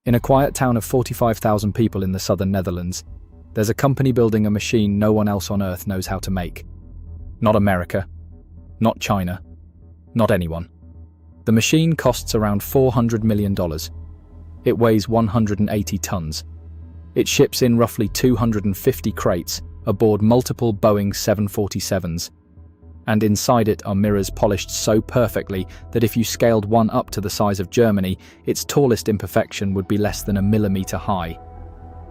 In a quiet town of 45,000 people in the southern Netherlands, there's a company building a machine no one else on Earth knows how to make. Not America, not China, not anyone. The machine costs around $400 million. It weighs 180 tons. It ships in roughly 250 crates aboard multiple Boeing 747s. And inside it are mirrors polished so perfectly that if you scaled one up to the size of Germany, its tallest imperfection would be less than a millimeter high.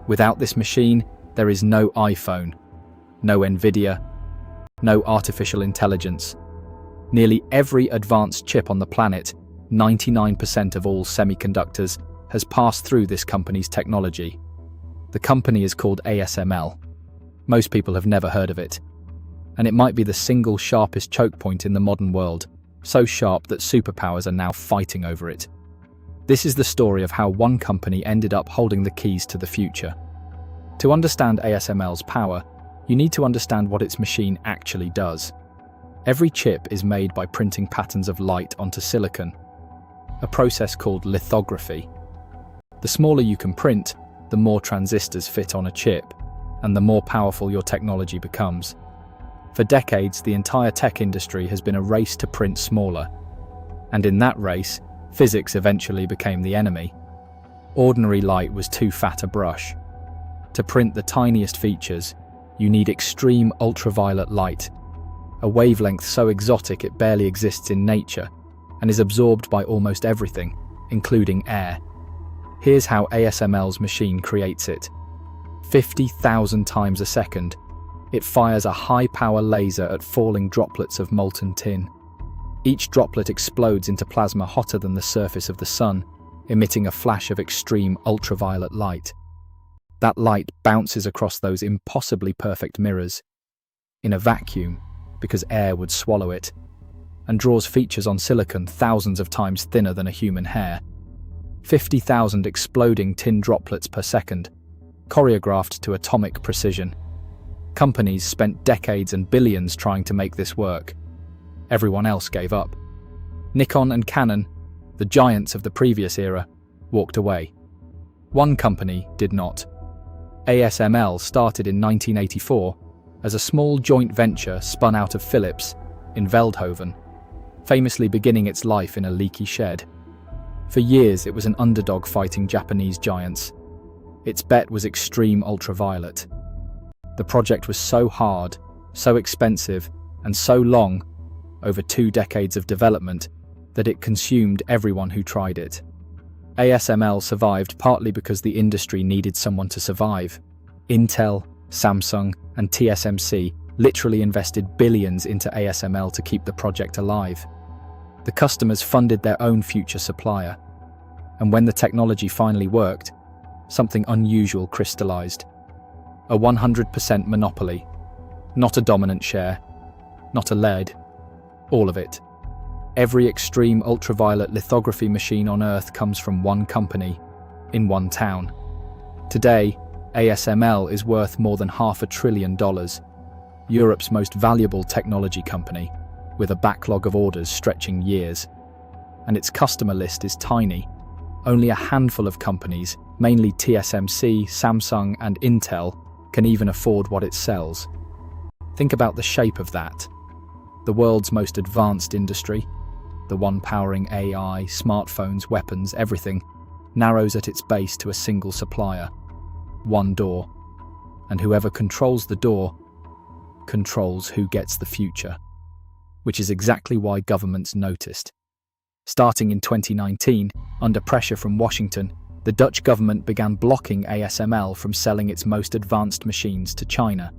Without this machine, there is no iPhone, no Nvidia, no artificial intelligence. Nearly every advanced chip on the planet, 99% of all semiconductors, has passed through this company's technology. The company is called ASML. Most people have never heard of it. And it might be the single sharpest choke point in the modern world, so sharp that superpowers are now fighting over it. This is the story of how one company ended up holding the keys to the future. To understand ASML's power, you need to understand what its machine actually does. Every chip is made by printing patterns of light onto silicon, a process called lithography. The smaller you can print, the more transistors fit on a chip, and the more powerful your technology becomes. For decades, the entire tech industry has been a race to print smaller. And in that race, physics eventually became the enemy. Ordinary light was too fat a brush. To print the tiniest features, you need extreme ultraviolet light, a wavelength so exotic it barely exists in nature and is absorbed by almost everything, including air. Here's how ASML's machine creates it. 50,000 times a second, it fires a high-power laser at falling droplets of molten tin. Each droplet explodes into plasma hotter than the surface of the sun, emitting a flash of extreme ultraviolet light. That light bounces across those impossibly perfect mirrors, in a vacuum, because air would swallow it, and draws features on silicon thousands of times thinner than a human hair. 50,000 exploding tin droplets per second, choreographed to atomic precision. Companies spent decades and billions trying to make this work. Everyone else gave up. Nikon and Canon, the giants of the previous era, walked away. One company did not. ASML started in 1984 as a small joint venture spun out of Philips in Veldhoven, famously beginning its life in a leaky shed. For years, it was an underdog fighting Japanese giants. Its bet was extreme ultraviolet. The project was so hard, so expensive, and so long, over 2 decades of development, that it consumed everyone who tried it. ASML survived partly because the industry needed someone to survive. Intel, Samsung, and TSMC literally invested billions into ASML to keep the project alive. The customers funded their own future supplier. And when the technology finally worked, something unusual crystallized. A 100% monopoly. Not a dominant share. Not a lead. All of it. Every extreme ultraviolet lithography machine on Earth comes from one company, in one town. Today, ASML is worth more than $500 billion, Europe's most valuable technology company, with a backlog of orders stretching years. And its customer list is tiny. Only a handful of companies, mainly TSMC, Samsung, and Intel, can even afford what it sells. Think about the shape of that. The world's most advanced industry, the one powering AI, smartphones, weapons, everything, narrows at its base to a single supplier. One door. And whoever controls the door controls who gets the future. Which is exactly why governments noticed. Starting in 2019, under pressure from Washington, the Dutch government began blocking ASML from selling its most advanced machines to China.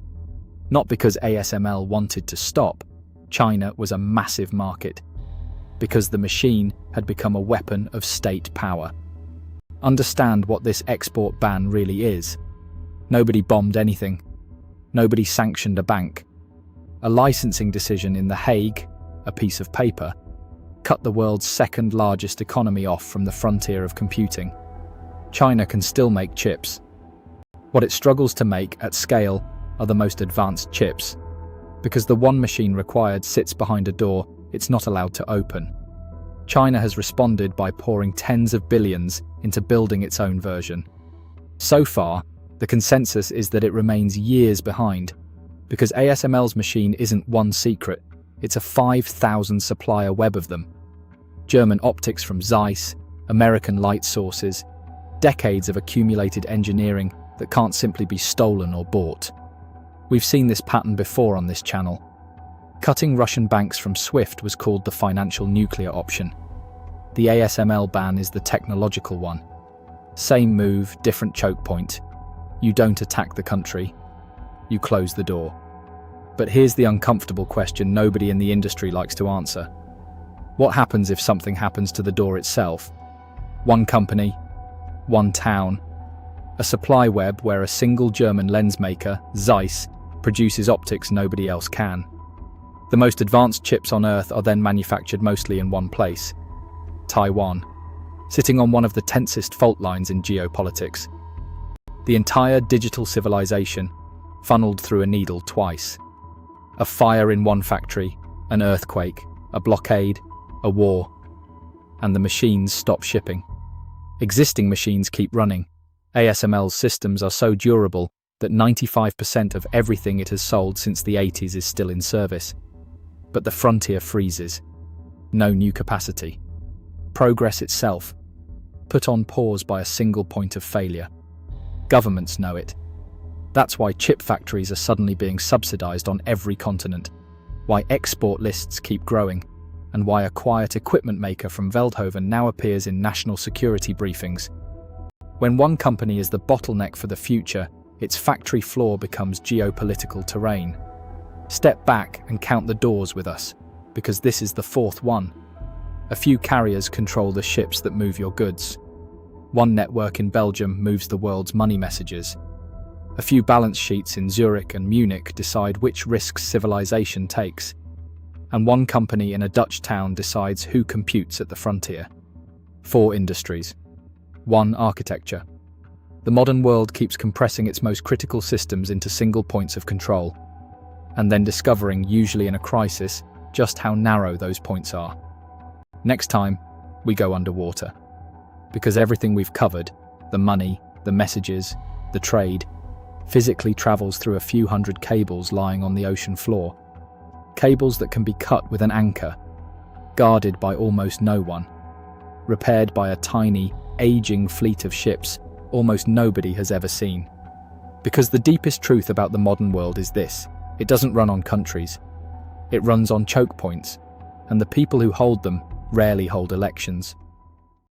Not because ASML wanted to stop. China was a massive market. Because the machine had become a weapon of state power. Understand what this export ban really is. Nobody bombed anything. Nobody sanctioned a bank. A licensing decision in The Hague, a piece of paper, cut the world's second largest economy off from the frontier of computing. China can still make chips. What it struggles to make at scale are the most advanced chips. Because the one machine required sits behind a door it's not allowed to open. China has responded by pouring tens of billions into building its own version. So far, the consensus is that it remains years behind, because ASML's machine isn't one secret, it's a 5,000 supplier web of them. German optics from Zeiss, American light sources, decades of accumulated engineering that can't simply be stolen or bought. We've seen this pattern before on this channel. Cutting Russian banks from SWIFT was called the financial nuclear option. The ASML ban is the technological one. Same move, different choke point. You don't attack the country, you close the door. But here's the uncomfortable question nobody in the industry likes to answer. What happens if something happens to the door itself? One company, one town, a supply web where a single German lens maker, Zeiss, produces optics nobody else can. The most advanced chips on Earth are then manufactured mostly in one place, Taiwan, sitting on one of the tensest fault lines in geopolitics. The entire digital civilization funneled through a needle twice. A fire in one factory, an earthquake, a blockade, a war, and the machines stop shipping. Existing machines keep running. ASML's systems are so durable that 95% of everything it has sold since the 80s is still in service. But the frontier freezes. No new capacity. Progress itself, put on pause by a single point of failure. Governments know it. That's why chip factories are suddenly being subsidized on every continent, why export lists keep growing, and why a quiet equipment maker from Veldhoven now appears in national security briefings. When one company is the bottleneck for the future, its factory floor becomes geopolitical terrain. Step back and count the doors with us, because this is the fourth one. A few carriers control the ships that move your goods. One network in Belgium moves the world's money messages. A few balance sheets in Zurich and Munich decide which risks civilization takes. And one company in a Dutch town decides who computes at the frontier. 4 industries. 1 architecture. The modern world keeps compressing its most critical systems into single points of control, and then discovering, usually in a crisis, just how narrow those points are. Next time, we go underwater. Because everything we've covered, the money, the messages, the trade, physically travels through a few hundred cables lying on the ocean floor. Cables that can be cut with an anchor, guarded by almost no one, repaired by a tiny, aging fleet of ships almost nobody has ever seen. Because the deepest truth about the modern world is this: it doesn't run on countries. It runs on choke points, and the people who hold them rarely hold elections.